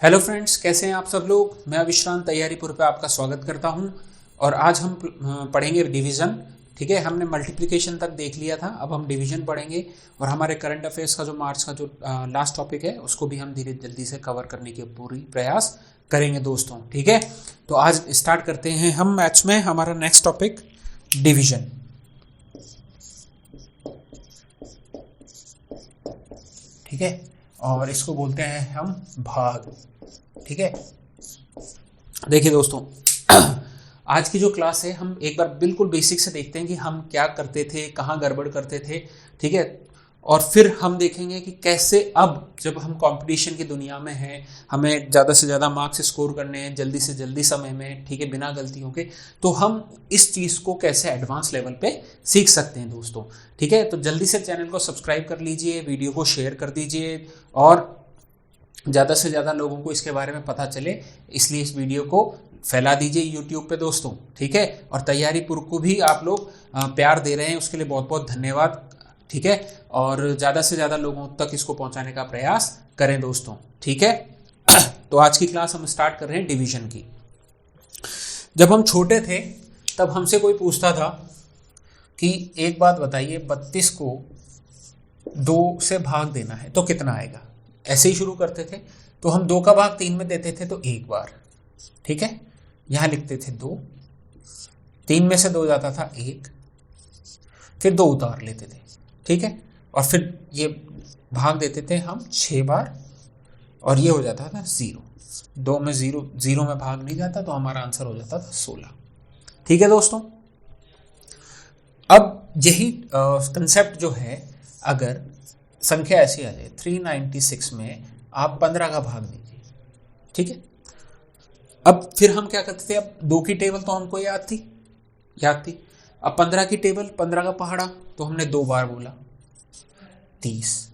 Hello friends, कैसे हैं आप सब लोग। मैं विश्रांत तैयारीपुर पे आपका स्वागत करता हूं और आज हम पढ़ेंगे डिवीज़न। ठीक है, हमने मल्टीप्लिकेशन तक देख लिया था, अब हम डिवीज़न पढ़ेंगे और हमारे करंट अफेयर्स का जो मार्च का जो लास्ट टॉपिक है उसको भी हम धीरे जल्दी से कवर करने की पूरी प्रयास करेंगे दोस्तों। ठीक है, तो आज स्टार्ट करते हैं हम मैथ्स में हमारा नेक्स्ट टॉपिक डिवीज़न। ठीक है, और इसको बोलते हैं हम भाग। ठीक है, देखिए दोस्तों आज की जो क्लास है हम एक बार बिल्कुल बेसिक से देखते हैं कि हम क्या करते थे, कहाँ गड़बड़ करते थे। ठीक है, और फिर हम देखेंगे कि कैसे अब जब हम कंपटीशन की दुनिया में हैं, हमें ज़्यादा से ज़्यादा मार्क्स स्कोर करने हैं जल्दी से जल्दी समय में, ठीक है, बिना गलतियों के, तो हम इस चीज़ को कैसे एडवांस लेवल पे सीख सकते हैं दोस्तों। ठीक है, तो जल्दी से चैनल को सब्सक्राइब कर लीजिए, वीडियो को शेयर कर दीजिए और ज़्यादा से ज़्यादा लोगों को इसके बारे में पता चले, इसलिए इस वीडियो को फैला दीजिए यूट्यूब पे दोस्तों। ठीक है, और तैयारीपुर को भी आप लोग प्यार दे रहे हैं, उसके लिए बहुत बहुत धन्यवाद। ठीक है, और ज़्यादा से ज़्यादा लोगों तक इसको पहुंचाने का प्रयास करें दोस्तों। ठीक है, तो आज की क्लास हम स्टार्ट कर रहे हैं डिवीजन की। जब हम छोटे थे तब हमसे कोई पूछता था कि एक बात बताइए, 32 को 2 से भाग देना है तो कितना आएगा। ऐसे ही शुरू करते थे, तो हम 2 का भाग 3 में देते थे तो एक बार। ठीक है, यहां लिखते थे 2, 3 में से 2 जाता था 1, फिर 2 उतार लेते थे। ठीक है, और फिर ये भाग देते थे हम 6 बार और ये हो जाता था 0। 2 में 0 में भाग नहीं जाता तो हमारा आंसर हो जाता था 16। ठीक है दोस्तों, अब यही कंसेप्ट जो है, अगर संख्या ऐसी आ जाए 396 में आप 15 का भाग दीजिए। ठीक है, अब फिर हम क्या करते थे, अब 2 की टेबल तो हमको याद थी। अब 15 की टेबल, 15 का पहाड़ा तो हमने 2 बार बोला 30।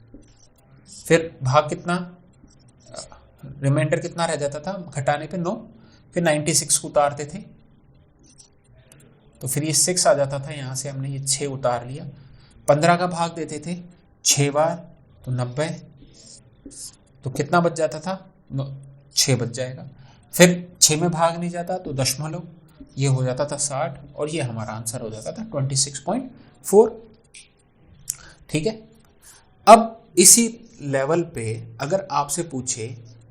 फिर भाग कितना, रिमाइंडर कितना रह जाता था घटाने पे 9, फिर 96 को उतारते थे तो फिर ये 6 आ जाता था, यहाँ से हमने ये 6 उतार लिया। 15 का भाग देते थे 6 बार तो 90, तो कितना बच जाता था, 6 बच जाएगा। फिर 6 में भाग नहीं जाता तो दशमलव, ये हो जाता था 60 और ये हमारा आंसर हो जाता था 26.4। ठीक है, अब इसी लेवल पे अगर आपसे पूछे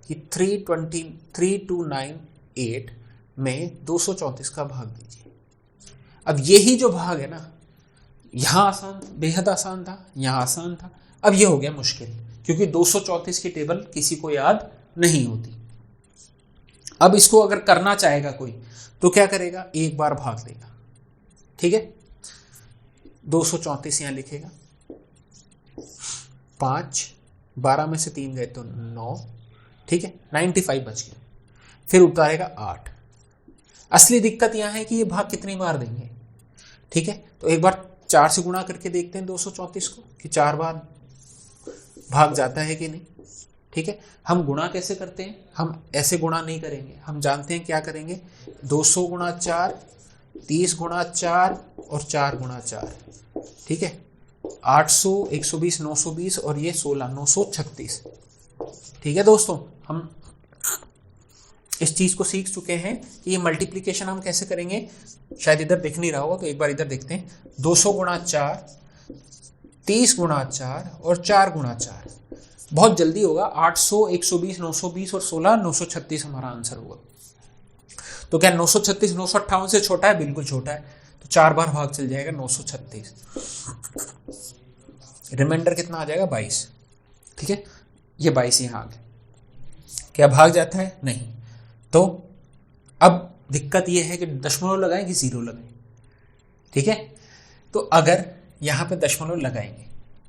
कि 3298 में 234 का भाग दीजिए। अब यही जो भाग है ना, यहाँ आसान, बेहद आसान था, यहाँ आसान था, अब ये हो गया मुश्किल, क्योंकि 234 की टेबल किसी को याद नहीं होती। अब इसको अगर करना चाहेगा कोई तो क्या करेगा, एक बार भाग देगा। ठीक है, 234 यहाँ लिखेगा, 5, 12 में से 3 गए तो 9। ठीक है, 95 बच गया, फिर उतारेगा 8। असली दिक्कत यहाँ है कि ये भाग कितनी बार देंगे। ठीक है, तो एक बार 4 से गुणा करके देखते हैं 234 को कि 4 बार भाग जाता है कि नहीं। ठीक है, हम गुणा कैसे करते हैं, हम ऐसे गुणा नहीं करेंगे, हम जानते हैं क्या करेंगे, 200 गुणा 4, 30 गुणा 4 और 4 गुणा 4। ठीक है, 800, 120, 920 और ये 16, 936। ठीक है दोस्तों, हम इस चीज को सीख चुके हैं कि ये मल्टीप्लीकेशन हम कैसे करेंगे। शायद इधर दिख नहीं रहा होगा तो एक बार इधर देखते हैं, 200 गुणा 4, 30 गुणा 4 और 4 गुणा 4। बहुत जल्दी होगा, 800, 120, 920 और 16, 936 हमारा आंसर होगा। तो क्या 936 958 से छोटा है? बिल्कुल छोटा है, तो 4 बार भाग चल जाएगा 936। रिमाइंडर कितना आ जाएगा, 22। ठीक है, ये 22 यहाँ आ गया। क्या भाग जाता है? नहीं। तो अब दिक्कत ये है कि दशमलव लगाएं कि 0 लगाएं। ठीक है, तो अगर यहाँ पे दशमलव लगाएंगे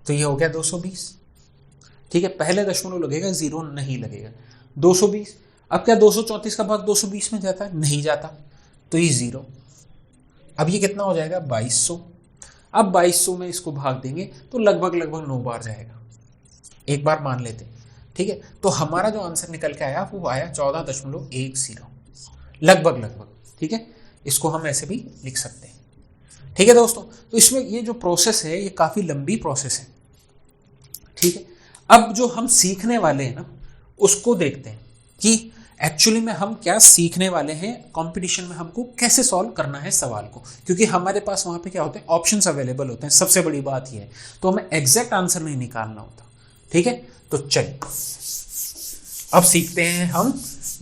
तो ये हो गया 220। ठीक है, पहले दशमलव लगेगा, 0 नहीं लगेगा, 220। अब क्या 234 का भाग 220 में जाता है? नहीं जाता, तो ये 0। अब ये कितना हो जाएगा, 2200। अब 2200 में इसको भाग देंगे तो लगभग 9 बार जाएगा, एक बार मान लेते। ठीक है, तो हमारा जो आंसर निकल के आया वो आया 14.10, लगभग। ठीक है, इसको हम ऐसे भी लिख सकते हैं। ठीक है दोस्तों, तो इसमें ये जो प्रोसेस है ये काफी लंबी प्रोसेस है। ठीक है, अब जो हम सीखने वाले हैं ना उसको देखते हैं। कि एक्चुअली में हम क्या सीखने वाले हैं, कंपटीशन में हमको कैसे सॉल्व करना है सवाल को, क्योंकि हमारे पास वहां पे क्या होते हैं, ऑप्शंस अवेलेबल होते हैं। सबसे बड़ी बात ये है, तो हमें एग्जैक्ट आंसर नहीं निकालना होता। ठीक है, तो चलिए अब सीखते हैं हम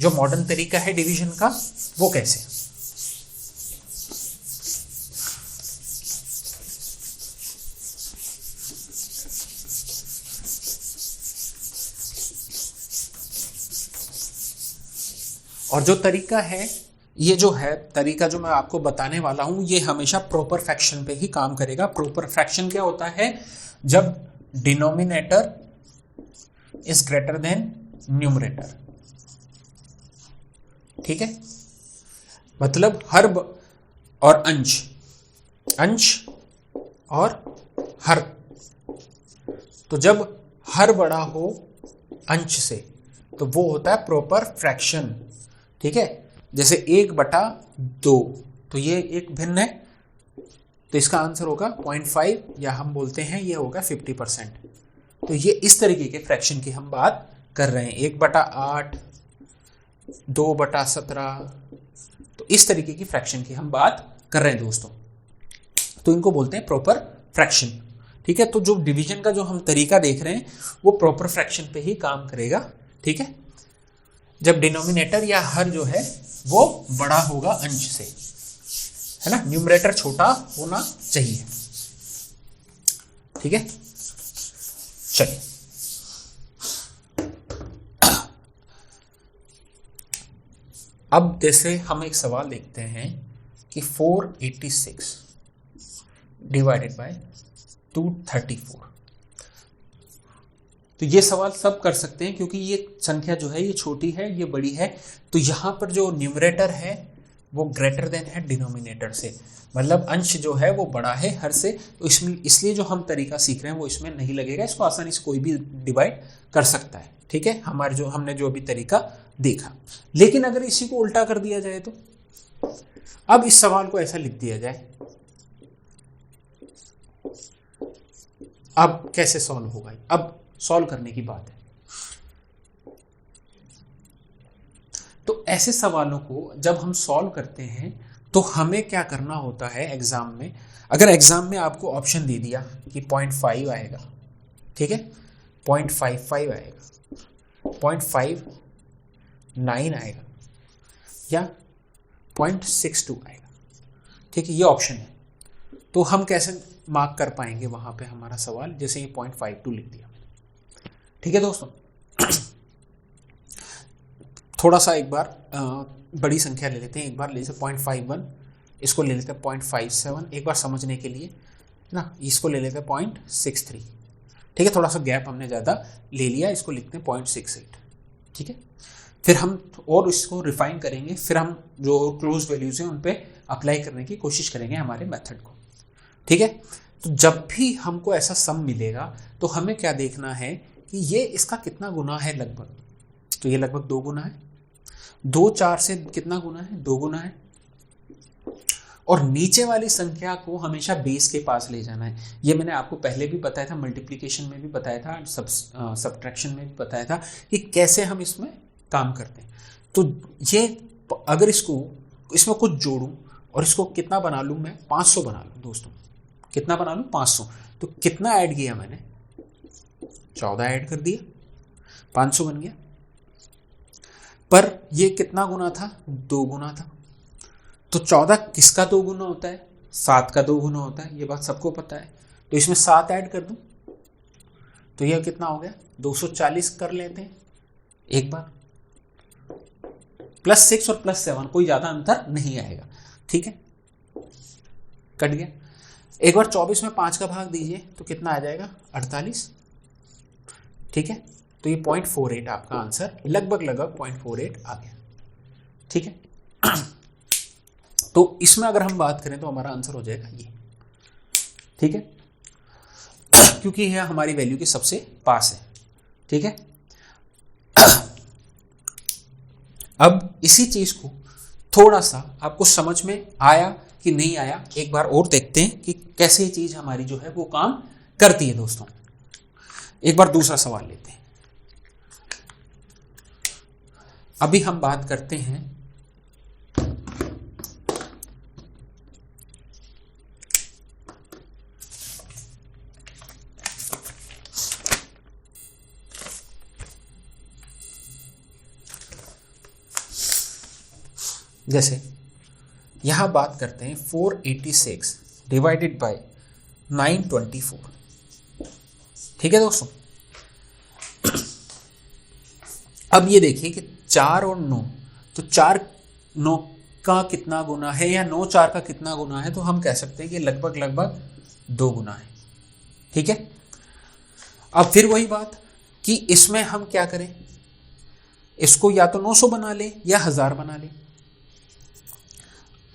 जो मॉडर्न तरीका है डिवीजन का, वो कैसे। और जो तरीका है, ये जो है तरीका जो मैं आपको बताने वाला हूं, ये हमेशा प्रॉपर फ्रैक्शन पे ही काम करेगा। प्रॉपर फ्रैक्शन क्या होता है, जब denominator is greater than numerator. ठीक है, मतलब हर और अंश, अंश और हर, तो जब हर बड़ा हो अंश से तो वो होता है प्रॉपर फ्रैक्शन। ठीक है, जैसे 1/2, तो ये एक भिन्न है, तो इसका आंसर होगा 0.5, या हम बोलते हैं ये होगा 50%। तो ये इस तरीके के फ्रैक्शन की हम बात कर रहे हैं, 1/8, 2/17, तो इस तरीके की फ्रैक्शन की हम बात कर रहे हैं दोस्तों, तो इनको बोलते हैं प्रॉपर फ्रैक्शन। ठीक है, तो जो डिवीजन का जो हम तरीका देख रहे हैं वो प्रॉपर फ्रैक्शन पे ही काम करेगा। ठीक है, जब डिनोमिनेटर या हर जो है वो बड़ा होगा अंश से, है ना, न्यूमरेटर छोटा होना चाहिए। ठीक है, चलिए अब जैसे हम एक सवाल देखते हैं कि 486 डिवाइडेड बाय 234। तो ये सवाल सब कर सकते हैं, क्योंकि ये संख्या जो है ये छोटी है, ये बड़ी है, तो यहाँ पर जो न्यूमरेटर है वो ग्रेटर देन है डिनोमिनेटर से, मतलब अंश जो है वो बड़ा है हर से, तो इसमें इसलिए जो हम तरीका सीख रहे हैं वो इसमें नहीं लगेगा, इसको आसानी से कोई भी डिवाइड कर सकता है। ठीक है, हमारे जो हमने जो अभी तरीका देखा। लेकिन अगर इसी को उल्टा कर दिया जाए तो, अब इस सवाल को ऐसा लिख दिया जाए, अब कैसे सॉल्व होगा, अब सॉल्व करने की बात है। तो ऐसे सवालों को जब हम सॉल्व करते हैं तो हमें क्या करना होता है एग्जाम में, अगर एग्जाम में आपको ऑप्शन दे दिया कि 0.5 आएगा, ठीक है, 0.55 आएगा, 0.59 आएगा या 0.62 आएगा, ठीक है, ये ऑप्शन है, तो हम कैसे मार्क कर पाएंगे वहां पे हमारा सवाल, जैसे ये 0.52 लिख दिया। ठीक है दोस्तों, थोड़ा सा एक बार बड़ी संख्या ले लेते हैं, एक बार ले लेते 0.51, इसको ले लेते हैं 0.57, एक बार समझने के लिए ना, इसको ले लेते हैं 0.63। ठीक है, थोड़ा सा गैप हमने ज़्यादा ले लिया, इसको लिखते हैं 0.68। ठीक है, फिर हम और इसको रिफाइन करेंगे, फिर हम जो क्लोज वैल्यूज हैं उन पे अप्लाई करने की कोशिश करेंगे हमारे मेथड को। ठीक है, तो जब भी हमको ऐसा सम मिलेगा तो हमें क्या देखना है कि ये इसका कितना गुना है लगभग, तो ये लगभग 2 गुना है, 2 4 से कितना गुना है, 2 गुना है, और नीचे वाली संख्या को हमेशा बेस के पास ले जाना है। ये मैंने आपको पहले भी बताया था, मल्टीप्लिकेशन में भी बताया था, सब्ट्रैक्शन में भी बताया था कि कैसे हम इसमें काम करते हैं। तो ये अगर इसमें कुछ जोड़ूं और इसको कितना बना लूं, मैं 500 बना लूं दोस्तों, कितना बना लूं 500, तो कितना ऐड किया मैंने, 14 ऐड कर दिया, 500 बन गया। पर ये कितना गुना था, 2 गुना था, तो 14 किसका 2 गुना होता है, 7 का 2 गुना होता है, ये बात सबको पता है। तो इसमें 7 ऐड कर दूं तो यह कितना हो गया, 240 कर लेते हैं एक बार, +6 और +7 कोई ज्यादा अंतर नहीं आएगा। ठीक है, कट गया। एक बार 24 में 5 का भाग दीजिए तो कितना आ जाएगा, 48। ठीक है, तो ये 0.48 आपका आंसर, लगभग 0.48 आ गया। ठीक है, तो इसमें अगर हम बात करें तो हमारा आंसर हो जाएगा ये। ठीक है, क्योंकि यह हमारी वैल्यू के सबसे पास है। ठीक है, अब इसी चीज को थोड़ा सा आपको समझ में आया कि नहीं आया, एक बार और देखते हैं कि कैसे ये चीज हमारी जो है वो काम करती है दोस्तों। एक बार दूसरा सवाल लेते हैं, अभी हम बात करते हैं जैसे यहां बात करते हैं 486 डिवाइडेड बाय 924। ठीक है दोस्तों, अब ये देखिए कि 4 और 9, तो 4 9 का कितना गुना है या 9 4 का कितना गुना है, तो हम कह सकते हैं कि लगभग लगभग 2 गुना है। ठीक है, अब फिर वही बात कि इसमें हम क्या करें, इसको या तो 900 बना लें या 1000 बना लें।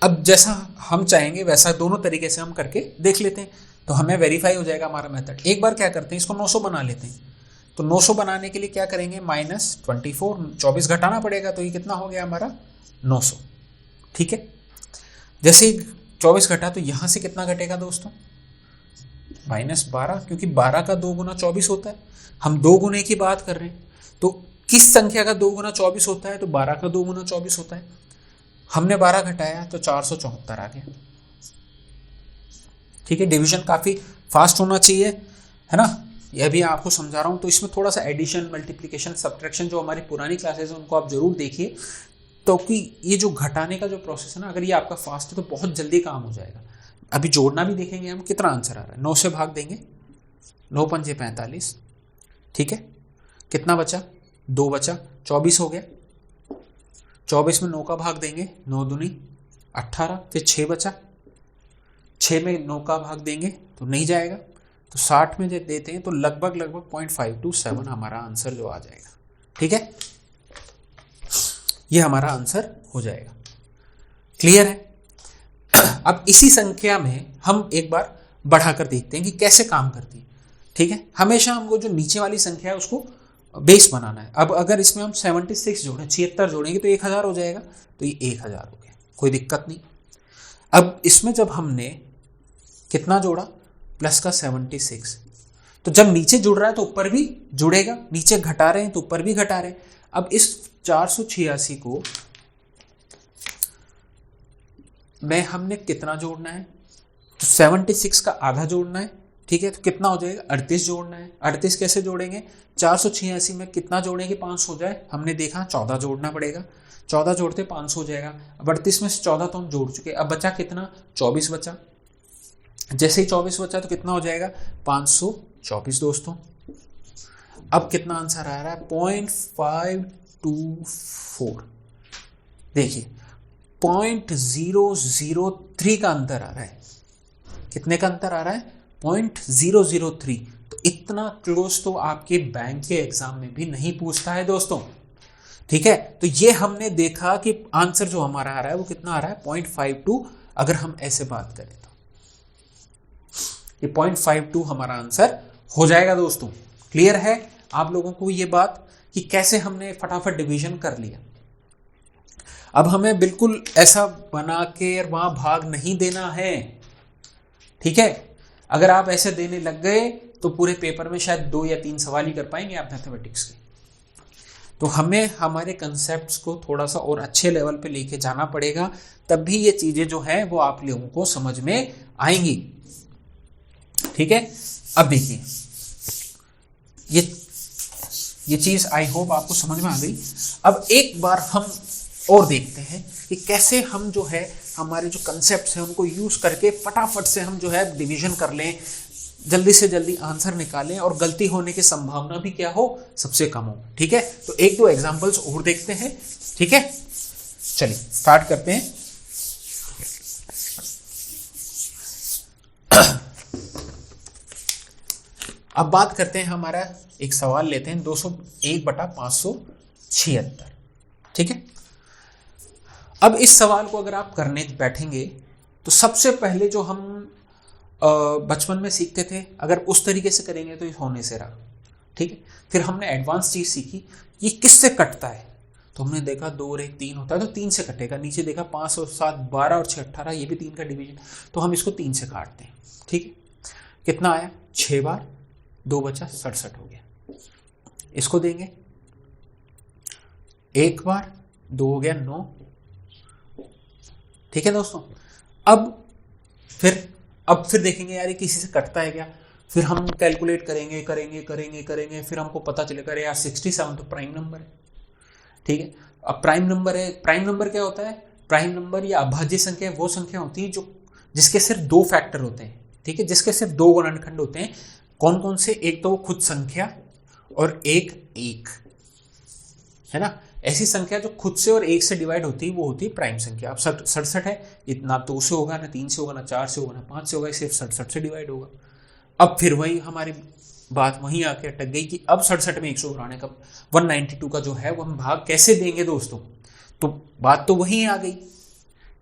अब जैसा हम चाहेंगे वैसा दोनों तरीके से हम करके देख लेते हैं, तो हमें वेरीफाई हो जाएगा हमारा मेथड। एक बार क्या करते हैं, इसको 900 बना लेते हैं। तो 900 बनाने के लिए क्या करेंगे, -24, 24 घटाना पड़ेगा, तो ये कितना हो गया हमारा 900। ठीक है, जैसे ही 24 घटा तो यहां से कितना घटेगा दोस्तों, -12, क्योंकि 12 का 2 गुना 24 होता है। हम 2 गुने की बात कर रहे हैं, तो किस संख्या का 2 गुना 24 होता है, तो 12 का 2 गुना 24 होता है। हमने 12 घटाया तो 474 आ गया। ठीक है, डिवीजन काफी फास्ट होना चाहिए, है ना, यह भी आपको समझा रहा हूं। तो इसमें थोड़ा सा एडिशन, मल्टीप्लिकेशन, सब्ट्रैक्शन जो हमारी पुरानी क्लासेस है उनको आप जरूर देखिए, तो कि ये जो घटाने का जो प्रोसेस है ना, अगर ये आपका फास्ट है तो बहुत जल्दी काम हो जाएगा। अभी जोड़ना भी देखेंगे हम, कितना आंसर आ रहा है, 9 से भाग देंगे, 9 पंजे 45। ठीक है, कितना बचा, 2 बचा, 24 हो गया। 24 में 9 का भाग देंगे, 9 दूनी 18, फिर 6 बचा, 6 में 9 का भाग देंगे तो नहीं जाएगा, तो 60 में जब देते हैं तो लगभग लगभग 0.527 हमारा आंसर जो आ जाएगा। ठीक है, ये हमारा आंसर हो जाएगा। क्लियर है। अब इसी संख्या में हम एक बार बढ़ाकर देखते हैं कि कैसे काम करती है। ठीक है, हमेशा हमको जो नीचे वाली संख्या है उसको बेस बनाना है। अब अगर इसमें हम 76 जोड़ें, 76 जोड़ेंगे तो 1000 हो जाएगा, तो ये 1000 हो गया, कोई दिक्कत नहीं। अब इसमें जब हमने कितना जोड़ा, प्लस का 76, तो जब नीचे जुड़ रहा है तो ऊपर भी जुड़ेगा, नीचे घटा रहे हैं तो ऊपर भी घटा रहे हैं। अब इस 486 को में हमने कितना जोड़ना है, तो 76 का आधा जोड़ना है। ठीक है, तो कितना हो जाएगा, 38 जोड़ना है। 38 कैसे जोड़ेंगे, 486 में कितना जोड़ेंगे 500 हो जाए, हमने देखा 14 जोड़ना पड़ेगा, 14 जोड़ते 500 हो जाएगा। अब 38 में से 14 तो हम जोड़ चुके, अब बचा कितना, 24 बचा। जैसे ही 24 बचा तो कितना हो जाएगा, 524 दोस्तों। अब कितना आंसर आ रहा है, 0.524। देखिए 0.003 का अंतर आ रहा है। कितने का अंतर आ रहा है, 0.003। तो इतना क्लोज तो आपके बैंक के एग्जाम में भी नहीं पूछता है दोस्तों। ठीक है, तो ये हमने देखा कि आंसर जो हमारा आ रहा है वो कितना आ रहा है, 0.52। अगर हम ऐसे बात करें तो ये 0.52 हमारा आंसर हो जाएगा दोस्तों। क्लियर है आप लोगों को ये बात कि कैसे हमने फटाफट डिवीजन कर लिया। अब हमें बिल्कुल ऐसा बना के वहां भाग नहीं देना है। ठीक है, अगर आप ऐसे देने लग गए तो पूरे पेपर में शायद 2 या 3 सवाल ही कर पाएंगे आप मैथमेटिक्स के। तो हमें हमारे कंसेप्ट्स को थोड़ा सा और अच्छे लेवल पे लेके जाना पड़ेगा, तब भी ये चीजें जो है वो आप लोगों को समझ में आएंगी। ठीक है, अब देखिए ये चीज आई होप आपको समझ में आ गई। अब एक बार हम और देखते हैं कि कैसे हम जो है हमारे जो कंसेप्ट्स हैं उनको यूज करके फटाफट से हम जो है डिवीजन कर लें, जल्दी से जल्दी आंसर निकालें और गलती होने की संभावना भी क्या हो, सबसे कम हो। ठीक है, तो 1-2 एग्जांपल्स और देखते हैं। ठीक है, चलिए स्टार्ट करते हैं। अब बात करते हैं, हमारा एक सवाल लेते हैं 201/576। ठीक है, अब इस सवाल को अगर आप करने बैठेंगे तो सबसे पहले जो हम बचपन में सीखते थे, अगर उस तरीके से करेंगे तो ये होने से रहा। ठीक है, फिर हमने एडवांस चीज सीखी, ये किससे कटता है, तो हमने देखा 2 और 1 3 होता है तो 3 से कटेगा। नीचे देखा 5 और 7 12 और 6 18, ये भी 3 का डिवीजन, तो हम इसको 3 से काटते हैं। ठीक है, कितना आया, 6 बार, 2 बचा 67 हो गया। इसको देंगे एक बार, 2 हो गया 9। ठीक है दोस्तों। अब फिर देखेंगे यार ये किसी से कटता है क्या, फिर हम कैलकुलेट करेंगे, फिर हमको पता चलेगा अरे यार 67 तो प्राइम नंबर है। ठीक है, अब प्राइम नंबर है, प्राइम नंबर क्या होता है, प्राइम नंबर या अभाज्य संख्या वो संख्या होती है जो जिसके सिर्फ 2 फैक्टर होते हैं। ठीक है, जिसके सिर्फ 2 गुणनखंड होते हैं। कौन कौन से, एक तो वो खुद संख्या और एक है ना। ऐसी संख्या जो खुद से और 1 से डिवाइड होती है वो होती है प्राइम संख्या। अब 67 है, इतना 2 से होगा ना 3 से होगा ना 4 से होगा ना 5 से होगा, सिर्फ 67 से डिवाइड होगा। अब फिर वही हमारी बात वहीं आके अटक गई कि अब 67 में 100 घटाने का 192 का जो है वो हम भाग कैसे देंगे दोस्तों। तो बात तो वहीं आ गई,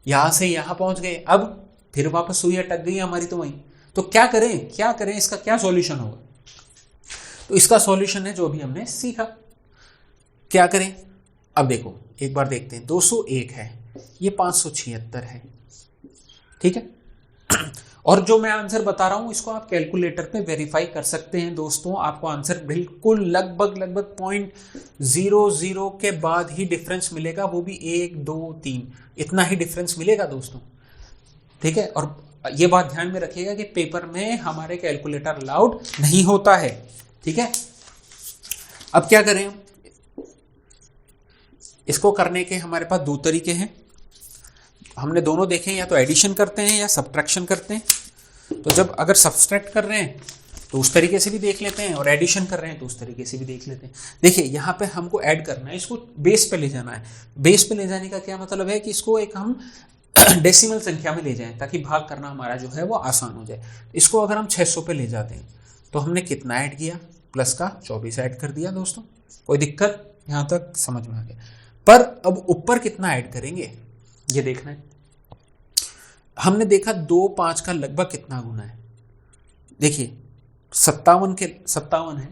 यहां से यहां पहुंच गए, अब फिर वापस हुई अटक गई हमारी तो वहीं। तो क्या करें, इसका क्या सॉल्यूशन होगा। तो इसका सॉल्यूशन है जो अभी हमने सीखा। क्या करें, अब देखो एक बार देखते हैं। 201 है, ये 576 है। ठीक है, और जो मैं आंसर बता रहा हूं इसको आप कैलकुलेटर पे वेरीफाई कर सकते हैं दोस्तों। आपको आंसर बिल्कुल लगभग 0.00 के बाद ही डिफरेंस मिलेगा, वो भी 1 2 3 इतना ही डिफरेंस मिलेगा दोस्तों। ठीक है, और ये बात ध्यान में रखिएगा कि पेपर में हमारे कैलकुलेटर अलाउड नहीं होता है। ठीक है, अब क्या करें, इसको करने के हमारे पास 2 तरीके हैं। हमने दोनों देखे, या तो एडिशन करते हैं या सब्ट्रैक्शन करते हैं। तो जब अगर सब्ट्रैक्ट कर रहे हैं तो उस तरीके से भी देख लेते हैं, और एडिशन कर रहे हैं तो उस तरीके से भी देख लेते हैं। देखिए यहाँ पे हमको ऐड करना है, इसको बेस पे ले जाना है। बेस पे ले जाने का क्या मतलब है कि इसको एक हम डेसिमल संख्या में ले जाएं ताकि भाग करना हमारा जो है वो आसान हो जाए। इसको अगर हम 600 पे ले जाते हैं तो हमने कितना ऐड किया, प्लस का 24 ऐड कर दिया दोस्तों। कोई दिक्कत, यहाँ तक समझ में आ गया। पर अब ऊपर कितना ऐड करेंगे ये देखना है। हमने देखा 2 5 का लगभग कितना गुना है। देखिए 57 है,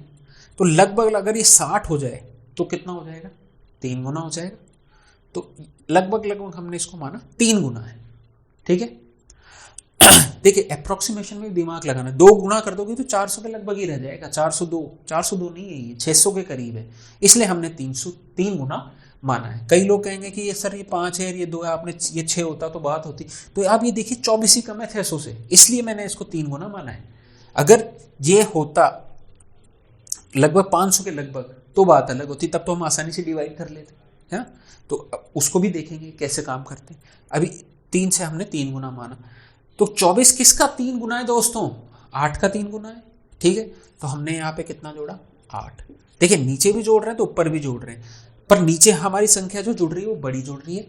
तो लगभग अगर ये 60 हो जाए तो कितना हो जाएगा, 3 गुना हो जाएगा। तो लगभग हमने इसको माना 3 गुना है। ठीक है, देखिए अप्रोक्सीमेशन में दिमाग लगाना, 2 गुना कर दोगे तो 400 के लगभग ही रह जाएगा। 402 नहीं है, ये 600 के करीब है, इसलिए हमने 3 गुना माना है। कई लोग कहेंगे कि ये सर ये 5 है, ये 2 है, आपने ये 6 होता तो बात होती। तो आप ये देखिए 24 ही कम है 600 से, इसलिए मैंने इसको 3 गुना माना है। अगर ये होता लगभग 500 के लगभग तो बात अलग होती, तब तो हम आसानी से डिवाइड कर लेते हैं। तो उसको भी देखेंगे कैसे काम करते हैं। अभी 3 से हमने 3 गुना माना, तो 24 किसका 3 गुना है दोस्तों, 8 का 3 गुना है। ठीक है, तो हमने यहाँ पे कितना जोड़ा, 8। देखिए नीचे भी जोड़ रहे हैं तो ऊपर भी जोड़ रहे हैं, पर नीचे हमारी संख्या जो जुड़ रही है वो बड़ी जुड़ रही है,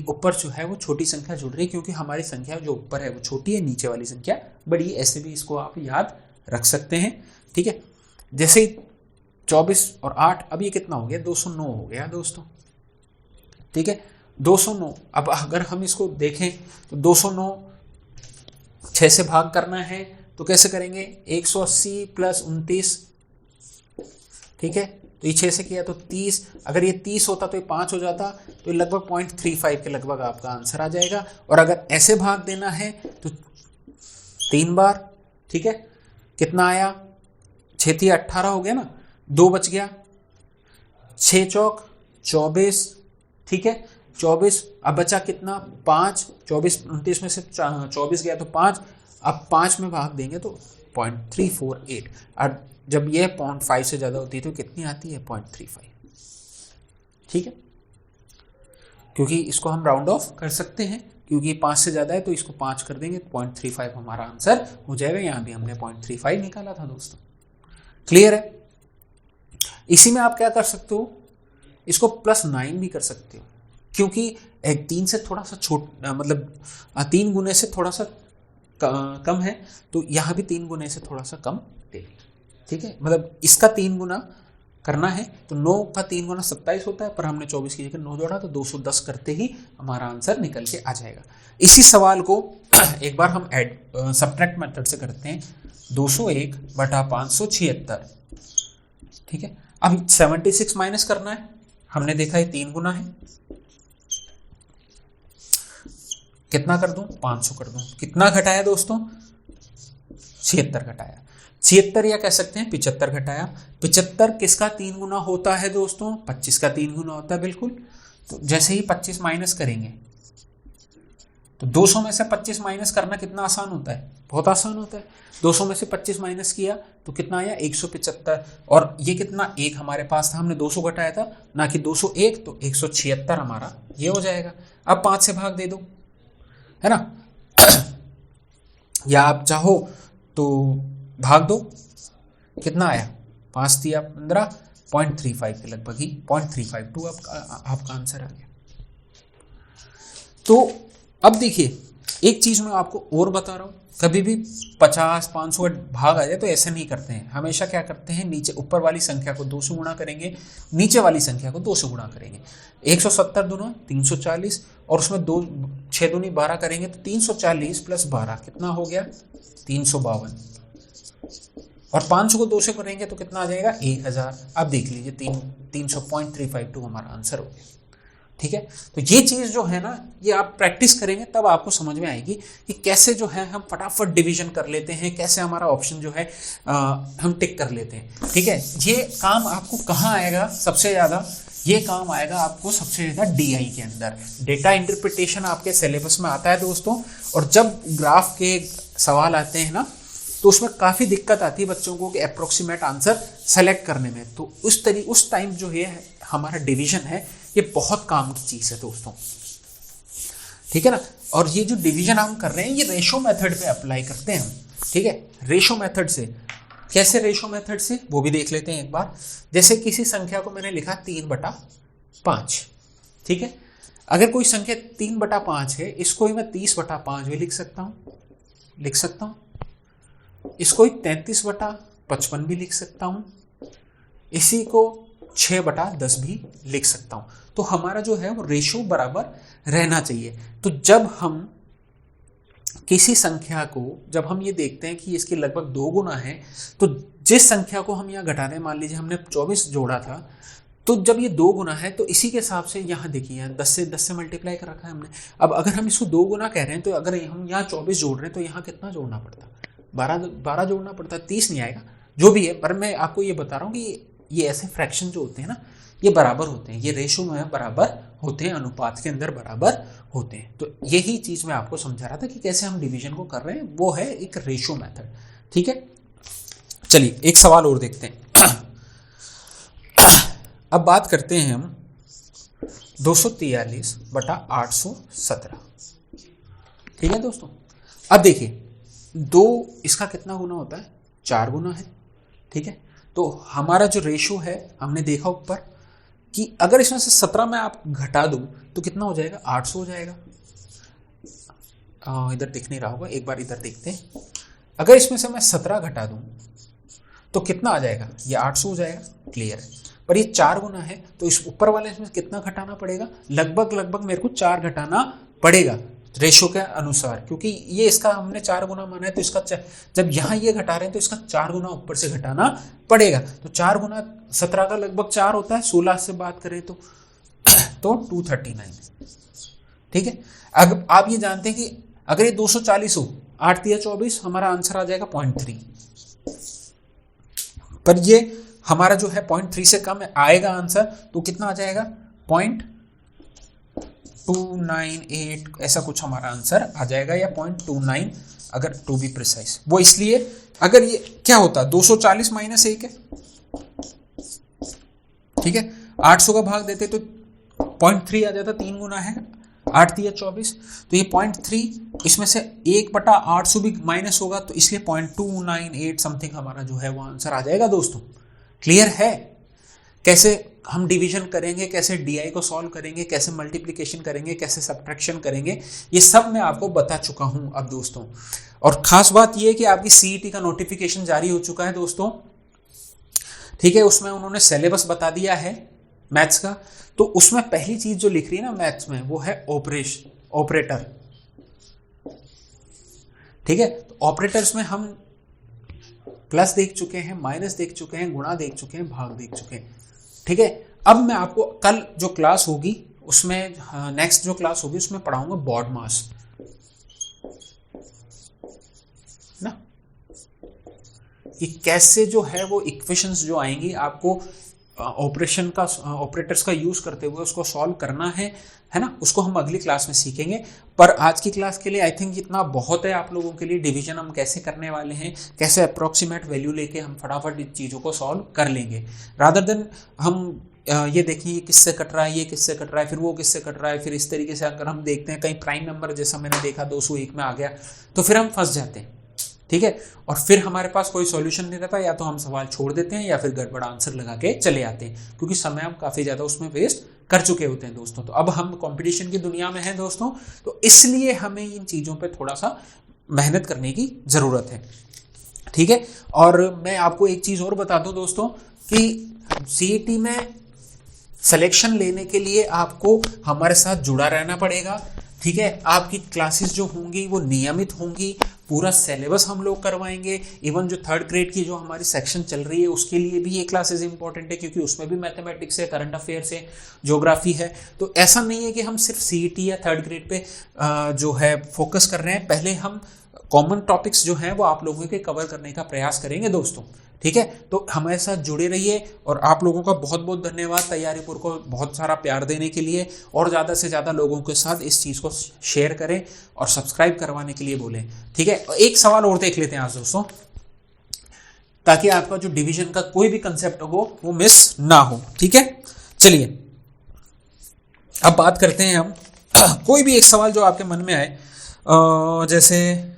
ऊपर जो है वो छोटी संख्या जुड़ रही है, क्योंकि हमारी संख्या जो ऊपर है वो छोटी है, नीचे वाली संख्या बड़ी है। ऐसे भी इसको आप याद रख सकते हैं। ठीक है, जैसे ही 24 और 8, अब ये कितना हो गया, 209 हो गया दोस्तों। ठीक है, 209। अब अगर हम इसको देखें तो 209 6 से भाग करना है तो कैसे करेंगे, 180 प्लस 29। ठीक है, तो ये 6 से किया तो 30, अगर ये 30 होता तो ये 5 हो जाता, तो ये लगभग 0.35 के लगभग आपका आंसर आ जाएगा। और अगर ऐसे भाग देना है तो 3 बार। ठीक है, कितना आया, 6 3 18 हो गया ना, 2 बच गया, 6 चौक 24। ठीक है, 24, अब बचा कितना, 5। 24 29 में से 24 गया तो 5, अब 5 में भाग देंगे तो 0.348। और जब ये 0.5 से ज़्यादा होती है तो कितनी आती है, 0.35। ठीक है, क्योंकि इसको हम राउंड ऑफ कर सकते हैं, क्योंकि 5 से ज़्यादा है तो इसको 5 कर देंगे, 0.35 हमारा आंसर हो जाएगा। यहाँ भी हमने 0.35 निकाला था दोस्तों। क्लियर है। इसी में आप क्या कर सकते हो, इसको +9 भी कर सकते हो, क्योंकि 3 से थोड़ा सा मतलब 3 गुने से थोड़ा सा कम है, तो यहाँ भी 3 गुने से थोड़ा सा कम देंगे। ठीक है, मतलब इसका 3 गुना करना है तो 9 का 3 गुना 27 होता है, पर हमने 24 की जगह 9 जोड़ा तो 210 करते ही हमारा आंसर निकल के आ जाएगा। इसी सवाल को एक बार हम सब्ट्रैक्ट मेथड से करते हैं। 201 बटा 576। ठीक है, अब 76 माइनस करना है, हमने देखा है 3 गुना है, कितना कर दूं, 500 कर दूं। कितना घटाया दोस्तों, 76 घटाया। 76 या कह सकते हैं 75 घटाया 75 किसका 3 गुना होता है दोस्तों? 25 का 3 गुना होता है, बिल्कुल। तो जैसे ही 25 माइनस करेंगे तो 200 में से 25 माइनस करना कितना आसान होता है, बहुत आसान होता है। 200 में से 25 माइनस किया तो कितना आया 175, और ये कितना एक हमारे पास था, हमने 200 घटाया था ना कि 201, तो 176 हमारा ये हो जाएगा। अब 5 से भाग दे दो, है ना या आप चाहो तो भाग दो, कितना आया 5 दिया 15, 0.35 के लगभग ही 0.352 आपका आंसर आ गया। तो अब देखिए एक चीज मैं आपको और बता रहा हूं, कभी भी 50 500 भाग आ जाए तो ऐसे नहीं करते हैं, हमेशा क्या करते हैं नीचे ऊपर वाली संख्या को 2 से गुणा करेंगे, नीचे वाली संख्या को 2 से गुणा करेंगे। 170 दूना 340 और उसमें 2 6 दूनी 12 करेंगे तो 340 प्लस 12 कितना हो गया 352, और 500 को 2 से करेंगे तो कितना आ जाएगा 1000। अब देख लीजिए 300.352 हमारा आंसर हो गया। ठीक है, तो ये चीज जो है ना, ये आप प्रैक्टिस करेंगे तब आपको समझ में आएगी कि कैसे जो है हम फटाफट डिवीजन कर लेते हैं, कैसे हमारा ऑप्शन जो है हम टिक कर लेते हैं। ठीक है, ये काम आपको कहाँ आएगा सबसे ज्यादा? ये काम आएगा आपको सबसे ज्यादा डीआई के अंदर। डेटा इंटरप्रिटेशन आपके सिलेबस में आता है दोस्तों, और जब ग्राफ के सवाल आते हैं ना तो उसमें काफ़ी दिक्कत आती है बच्चों को कि अप्रोक्सीमेट आंसर सेलेक्ट करने में। तो उस टाइम जो है हमारा डिवीजन है ये बहुत काम की चीज़ है दोस्तों। ठीक है ना, और ये जो डिवीजन हम कर रहे हैं ये रेशो मेथड पे अप्लाई करते हैं हम। ठीक है, रेशो मेथड से कैसे, रेशो मेथड से वो भी देख लेते हैं एक बार। जैसे किसी संख्या को मैंने लिखा 3/5, ठीक है, अगर कोई संख्या 3/5 है, इसको ही मैं 30/5 भी लिख सकता हूँ, इसको ही 33/55 भी लिख सकता हूं, इसी को 6/10 भी लिख सकता हूं। तो हमारा जो है वो रेशो बराबर रहना चाहिए। तो जब हम किसी संख्या को, जब हम ये देखते हैं कि इसके लगभग 2 गुना है, तो जिस संख्या को हम यहाँ घटा रहे हैं, मान लीजिए हमने 24 जोड़ा था, तो जब ये 2 गुना है तो इसी के हिसाब से यहाँ देखिए 10 से मल्टीप्लाई कर रखा है हमने। अब अगर हम इसको 2 गुना कह रहे हैं तो अगर हम यहाँ 24 जोड़ रहे हैं तो यहाँ कितना जोड़ना पड़ता, 12 जोड़ना पड़ता, 30 नहीं आएगा, जो भी है। पर मैं आपको ये बता रहा हूँ कि ये ऐसे फ्रैक्शन जो होते हैं ना, ये बराबर होते हैं, ये रेशो में बराबर होते हैं, अनुपात के अंदर बराबर होते हैं। तो यही चीज मैं आपको समझा रहा था कि कैसे हम डिवीजन को कर रहे हैं, वो है एक रेशो मेथड। ठीक है, चलिए एक सवाल और देखते हैं। अब बात करते हैं हम 243/817। ठीक है दोस्तों, अब देखिए 2 इसका कितना गुना होता है, 4 गुना है। ठीक है, तो हमारा जो रेशो है हमने देखा ऊपर कि अगर इसमें से 17 में आप घटा दूं तो कितना हो जाएगा, 800 हो जाएगा। इधर दिख नहीं रहा होगा, एक बार इधर देखते हैं। अगर इसमें से मैं 17 घटा दूं तो कितना आ जाएगा, ये 800 हो जाएगा, क्लियर है। पर ये 4 गुना है तो इस ऊपर वाले इसमें कितना घटाना पड़ेगा, लगभग मेरे को 4 घटाना पड़ेगा रेशो के अनुसार, क्योंकि ये इसका हमने 4 गुना माना है, तो इसका जब यहाँ ये घटा रहे हैं तो इसका 4 गुना ऊपर से घटाना पड़ेगा। तो 4 गुना 17 का लगभग 4 होता है, 16 से बात करें तो 239। ठीक है, अब आप ये जानते हैं कि अगर ये 240 हो, 8 दिया 24, हमारा आंसर आ जाएगा 0.3। पर ये हमारा जो है 0.3 से कम आएगा आंसर, तो कितना आ जाएगा 0.298, ऐसा कुछ हमारा आंसर आ जाएगा, या 0.29 अगर टू बी प्रिसाइज। वो इसलिए अगर ये क्या होता, 240 माइनस 1 है, ठीक है, 800 का भाग देते तो 0.3 आ जाता, 3 गुना है, 8 दिया 24, तो ये 0.3, इसमें से 1/800 भी माइनस होगा, तो इसलिए 0.298 समथिंग हमारा जो है वो आंसर आ जाएगा दोस्तों। क्लियर है कैसे हम डिवीजन करेंगे, कैसे डीआई को सॉल्व करेंगे, कैसे मल्टीप्लिकेशन करेंगे, कैसे सब्ट्रैक्शन करेंगे, ये सब मैं आपको बता चुका हूं अब दोस्तों। और खास बात ये है कि आपकी सीईटी का नोटिफिकेशन जारी हो चुका है दोस्तों। ठीक है, उसमें उन्होंने सिलेबस बता दिया है मैथ्स का, तो उसमें पहली चीज जो लिख रही है ना मैथ्स में, वो है ऑपरेटर। ठीक है, तो ऑपरेटर्स में हम प्लस देख चुके हैं, माइनस देख चुके हैं, गुणा देख चुके हैं, भाग देख चुके हैं। ठीक है, अब मैं आपको कल जो क्लास होगी उसमें, नेक्स्ट जो क्लास होगी उसमें पढ़ाऊंगा बॉड मास ना। कि कैसे जो है वो इक्वेशंस जो आएंगी आपको ऑपरेटर्स का यूज करते हुए उसको सॉल्व करना है ना, उसको हम अगली क्लास में सीखेंगे। पर आज की क्लास के लिए आई थिंक इतना बहुत है आप लोगों के लिए। डिवीजन हम कैसे करने वाले हैं, कैसे अप्रोक्सीमेट वैल्यू लेके हम फटाफट इन चीज़ों को सॉल्व कर लेंगे, रादर देन हम ये देखिए ये किससे कट रहा है, ये किससे कट रहा है, फिर वो किससे कट रहा है, फिर इस तरीके से अगर हम देखते हैं कहीं प्राइम नंबर जैसा मैंने देखा 201 में आ गया तो फिर हम फंस जाते हैं, ठीक है। और फिर हमारे पास कोई सॉल्यूशन नहीं रहता, या तो हम सवाल छोड़ देते हैं या फिर गड़बड़ आंसर लगा के चले आते हैं, क्योंकि समय हम काफ़ी ज़्यादा उसमें वेस्ट कर चुके होते हैं दोस्तों। तो अब हम कंपटीशन की दुनिया में हैं दोस्तों, तो इसलिए हमें इन चीज़ों पे थोड़ा सा मेहनत करने की ज़रूरत है, ठीक है। और मैं आपको एक चीज़ और बता दूं दोस्तों कि सीईटी में सिलेक्शन लेने के लिए आपको हमारे साथ जुड़ा रहना पड़ेगा, ठीक है। आपकी क्लासेस जो होंगी वो नियमित होंगी, पूरा सिलेबस हम लोग करवाएंगे। इवन जो 3rd ग्रेड की जो हमारी सेक्शन चल रही है उसके लिए भी ये क्लासेस इंपॉर्टेंट है, क्योंकि उसमें भी मैथमेटिक्स है, करंट अफेयर्स है, ज्योग्राफी है। तो ऐसा नहीं है कि हम सिर्फ सीईटी या 3rd ग्रेड पे जो है फोकस कर रहे हैं। पहले हम कॉमन टॉपिक्स जो हैं वो आप लोगों के कवर करने का प्रयास करेंगे दोस्तों, ठीक है। तो हमारे साथ जुड़े रहिए, और आप लोगों का बहुत बहुत धन्यवाद तैयारीपुर को बहुत सारा प्यार देने के लिए, और ज़्यादा से ज़्यादा लोगों के साथ इस चीज़ को शेयर करें और सब्सक्राइब करवाने के लिए बोलें, ठीक है। एक सवाल और देख लेते हैं आज दोस्तों, ताकि आपका जो डिवीजन का कोई भी कंसेप्ट हो वो मिस ना हो, ठीक है। चलिए अब बात करते हैं हम कोई भी एक सवाल जो आपके मन में आए, जैसे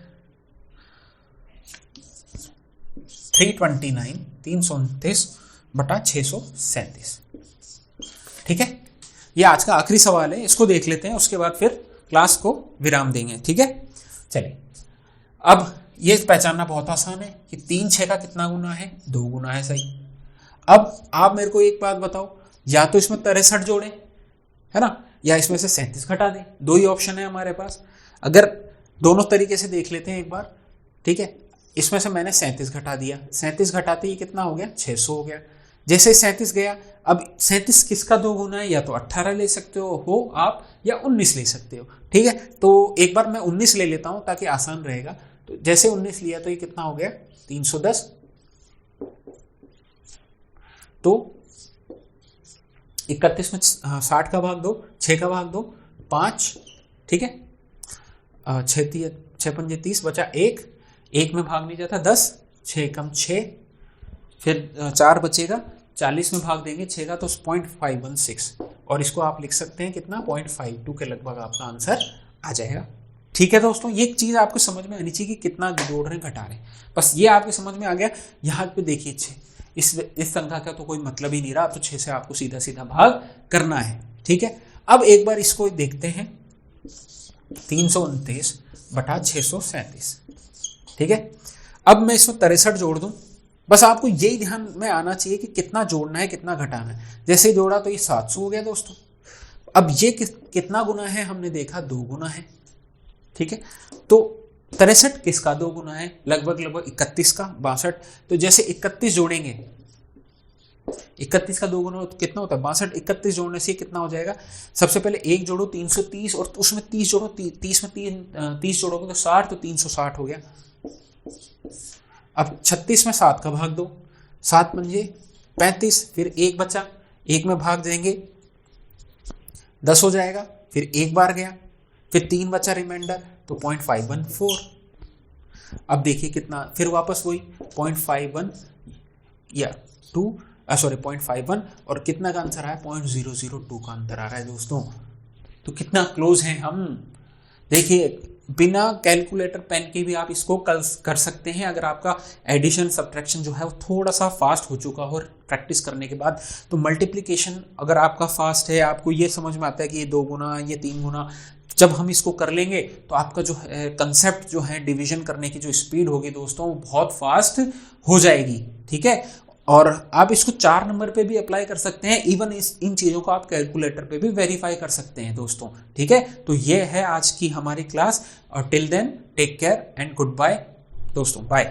329 बटा 637, ठीक है। ये आज का आखिरी सवाल है, इसको देख लेते हैं, उसके बाद फिर क्लास को विराम देंगे, ठीक है। चलिए अब ये पहचानना बहुत आसान है कि 3 6 का कितना गुना है, 2 गुना है, सही। अब आप मेरे को एक बात बताओ, या तो इसमें 63 जोड़े, है ना, या इसमें से 37 घटा दें, 2 ही ऑप्शन है हमारे पास। अगर दोनों तरीके से देख लेते हैं एक बार, ठीक है। इसमें से मैंने 37 घटा दिया, 37 घटाते ही कितना हो गया, 600 हो गया। जैसे 37 गया, अब 37 किसका 2 गुना है, या तो 18 ले सकते हो आप, या 19 ले सकते हो, ठीक है। तो एक बार मैं 19 ले लेता हूं ताकि आसान रहेगा। तो जैसे 19 लिया तो ये कितना हो गया, 310। तो 31 में 60 का भाग दो, 6 का भाग दो, 5, ठीक है। 6 पंजे 30 बचा 1 में भाग नहीं जाता 10, 6 कम 6, फिर 4 बचेगा, 40 में भाग देंगे 6 का तो 0.516, और इसको आप लिख सकते हैं कितना, 0.52 के लगभग आपका आंसर आ जाएगा, ठीक है दोस्तों। ये चीज़ आपको समझ में आनी चाहिए कि कितना जोड़ रहे हैं घटा रहे हैं, बस ये आपके समझ में आ गया। यहाँ पे देखिए 6, इस संख्या का तो कोई मतलब ही नहीं रहा, तो 6 से आपको सीधा सीधा भाग करना है, ठीक है। अब एक बार इसको देखते हैं, 329 बटा 637, ठीक है। अब मैं इसमें 63 जोड़ दूं, बस आपको यही ध्यान में आना चाहिए कि कितना जोड़ना है कितना घटाना है। जैसे ही जोड़ा तो ये 700 हो गया दोस्तों। अब ये कितना गुना है, हमने देखा 2 गुना है, ठीक है। तो 63 किसका 2 गुना है, लगभग 31 का, 62। तो जैसे 31 जोड़ेंगे, 31 का 2 गुना तो कितना होता है 62, 31 जोड़ने से कितना हो जाएगा, सबसे पहले 1 जोड़ो 330, और उसमें 30 जोड़ो, 30 में 30 जोड़ोगे तो 60, तो 360 हो गया। अब 36 में 7 का भाग दो, 7 पंजे 35, फिर 1 बचा, 1 में भाग देंगे 10 हो जाएगा, फिर 1 बार गया, फिर 3 बचा रिमाइंडर, तो 0.514। अब देखिए कितना, फिर वापस वही 0.51 या 0.51, और कितना का आंसर आया, 0.002 का अंतर आ रहा है दोस्तों। तो कितना क्लोज हैं हम, देखिए बिना कैलकुलेटर पेन के भी आप इसको कर सकते हैं, अगर आपका एडिशन सब्ट्रैक्शन जो है वो थोड़ा सा फास्ट हो चुका हो प्रैक्टिस करने के बाद। तो मल्टीप्लिकेशन अगर आपका फास्ट है, आपको ये समझ में आता है कि ये 2 गुना, ये 3 गुना, जब हम इसको कर लेंगे तो आपका जो है कंसेप्ट जो है डिवीजन करने की जो स्पीड होगी दोस्तों वो बहुत फास्ट हो जाएगी, ठीक है। और आप इसको 4 नंबर पे भी अप्लाई कर सकते हैं, इवन इन चीज़ों को आप कैलकुलेटर पे भी वेरीफाई कर सकते हैं दोस्तों, ठीक है। तो ये है आज की हमारी क्लास, और till then take care and goodbye दोस्तों, बाय।